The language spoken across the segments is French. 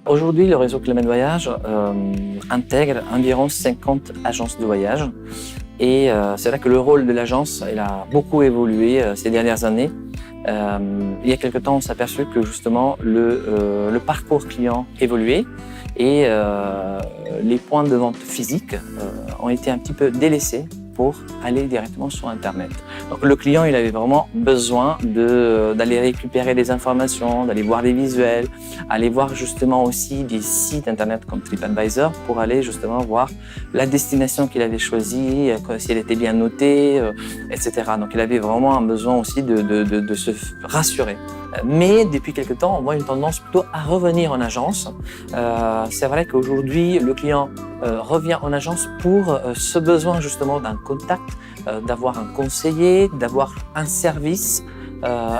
Aujourd'hui, le réseau Clément Voyage intègre environ 50 agences de voyage. Et c'est vrai que le rôle de l'agence a beaucoup évolué ces dernières années. Il y a quelque temps, on s'est aperçu que justement le parcours client évoluait et les points de vente physiques ont été un petit peu délaissés pour aller directement sur Internet. Donc le client, il avait vraiment besoin d'aller récupérer des informations, d'aller voir des visuels, aller voir justement aussi des sites Internet comme TripAdvisor pour aller justement voir la destination qu'il avait choisie, si elle était bien notée, etc. Donc il avait vraiment un besoin aussi de se rassurer. Mais depuis quelque temps, on voit une tendance plutôt à revenir en agence. C'est vrai qu'aujourd'hui, le client revient en agence pour ce besoin justement d'un contact, d'avoir un conseiller, d'avoir un service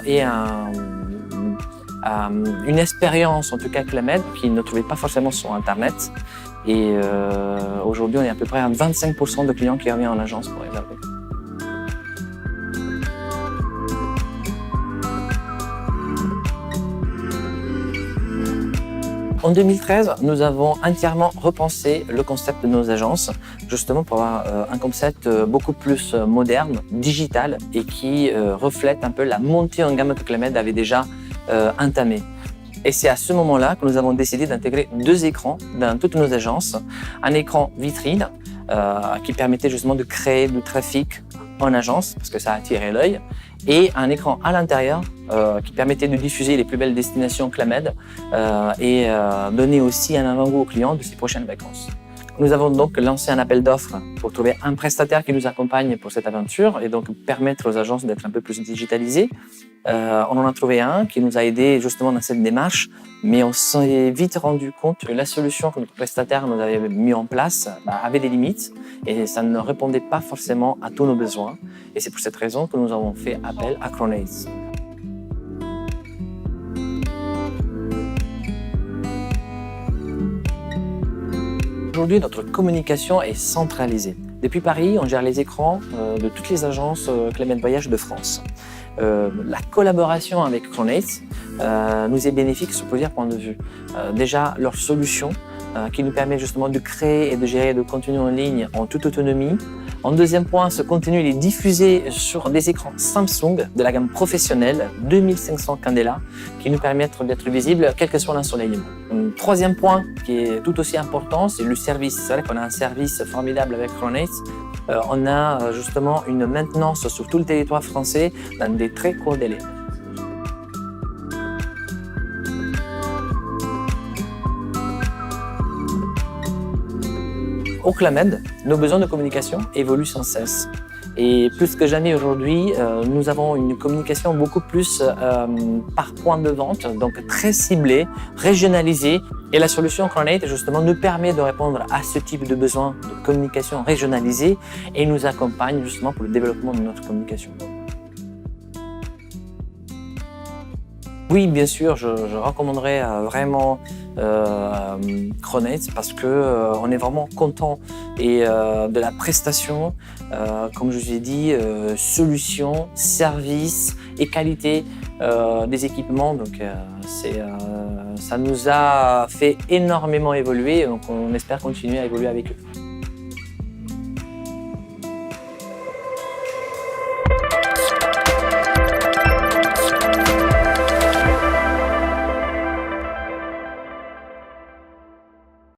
et une expérience, en tout cas Clément, qu'il ne trouvait pas forcément sur Internet. Et aujourd'hui, on est à peu près à 25% de clients qui reviennent en agence pour réserver. En 2013, nous avons entièrement repensé le concept de nos agences, justement pour avoir un concept beaucoup plus moderne, digital et qui reflète un peu la montée en gamme que Clément avait déjà entamée. Et c'est à ce moment-là que nous avons décidé d'intégrer 2 écrans dans toutes nos agences. Un écran vitrine qui permettait justement de créer du trafic en agence, parce que ça attirait l'œil, et un écran à l'intérieur qui permettait de diffuser les plus belles destinations Clément et donner aussi un avant-goût aux clients de ses prochaines vacances. Nous avons donc lancé un appel d'offres pour trouver un prestataire qui nous accompagne pour cette aventure et donc permettre aux agences d'être un peu plus digitalisées. On en a trouvé un qui nous a aidé justement dans cette démarche, mais on s'est vite rendu compte que la solution que notre prestataire nous avait mis en place avait des limites et ça ne répondait pas forcément à tous nos besoins. Et c'est pour cette raison que nous avons fait appel à Chronates. Aujourd'hui, notre communication est centralisée. Depuis Paris, on gère les écrans de toutes les agences Clément Voyage de France. La collaboration avec Chronates nous est bénéfique sur plusieurs points de vue. Déjà, leur solution qui nous permet justement de créer et de gérer le contenu en ligne en toute autonomie. En deuxième point, ce contenu est diffusé sur des écrans Samsung de la gamme professionnelle 2500 Candela qui nous permettent d'être visibles quel que soit l'ensoleillement. Un troisième point qui est tout aussi important, c'est le service. C'est vrai qu'on a un service formidable avec Chronates. On a justement une maintenance sur tout le territoire français dans des très courts délais. Au Clément, nos besoins de communication évoluent sans cesse. Et plus que jamais aujourd'hui, nous avons une communication beaucoup plus par point de vente, donc très ciblée, régionalisée. Et la solution Chronate, justement, nous permet de répondre à ce type de besoin de communication régionalisée et nous accompagne justement pour le développement de notre communication. Oui, bien sûr, je recommanderais vraiment Chronates parce que on est vraiment content et de la prestation, comme je vous ai dit, solution, service et qualité des équipements. Donc ça nous a fait énormément évoluer, donc on espère continuer à évoluer avec eux.